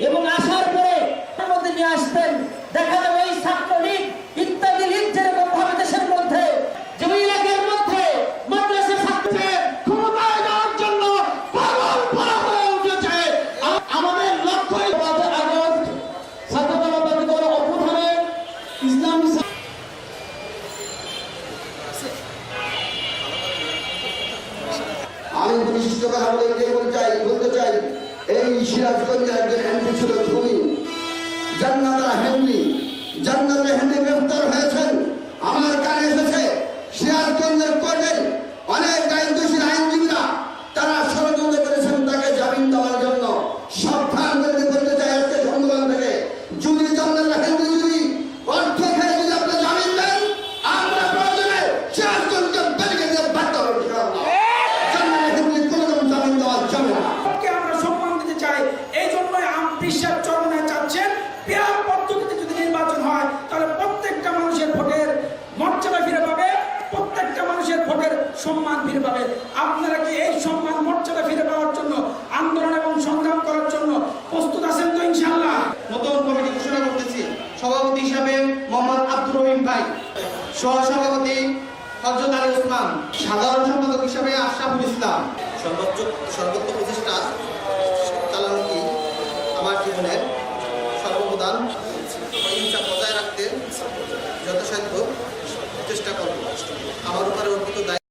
এবং আসার পরে মধ্যে নিয়ে আসতেন। দেখা যাবে এই ছাত্রলীগ ইত্যাদি লীগ যেরকম ভাবে দেশের মধ্যে জমি লীগের মধ্যে মাদ্রাসা ছাত্রদের ক্ষমতায় যাওয়ার জন্য পাগল করা হয়ে উঠেছে। আমাদের লক্ষ্যই আগস্ট ছাত্রজনতাকে কোনো অভ্যুত্থানে ইসলামী আমি বিশিষ্টভাবে আমাদেরকে বলতে চাই এই সিরাজগঞ্জের একজন এমপি ছিল ধনী জান্নাতুল হেনরি গ্রেফতার হয়েছেন। আমার কানে এসেছে সিরাজগঞ্জের কোর্টে অনেক দায়িত্বশীল আইনজীবীরা তারা ষড়যন্ত্র করেছেন তাকে জামিন দেওয়ার জন্য। সাবধান করে বলতে চাই আজকে সম্মেলন থেকে, যদি জান্নাতুল হেনরি যদি অর্থ খেয়ে যদি আপনি জামিন দেন, আমরা প্রয়োজনে সিরাজগঞ্জকে বেরিয়ে দিয়ে বাধ্য হব। বিশ্বাস চরমনায় চাচ্ছেন পেয়ার পদ্ধতিতে যদি নির্বাচন হয় তাহলে প্রত্যেকটা মানুষের ভোটের মর্যাদা ফিরে পাবে, প্রত্যেকটা মানুষের ভোটের সম্মান ফিরে পাবে। আপনারা কি এই সম্মান মর্যাদা ফিরে পাওয়ার জন্য আন্দোলন এবং সংগ্রাম করার জন্য প্রস্তুত আছেন তো? ইনশাআল্লাহ। নতুন কমিটি ঘোষণা করতেছি। সভাপতি হিসাবে মোহাম্মদ আব্দুর রহিম ভাই, সহসভাপতি হযরত আলী ওসমান, সাধারণ সম্পাদক হিসাবে আশরাফুল ইসলাম। সর্বোচ্চ প্রচেষ্টা চালানো কি আমার জীবনের সর্বপ্রধান অহিংসা বজায় রাখতে যথাসাধ্য চেষ্টা করব। আমার উপরে অর্পিত দায়িত্ব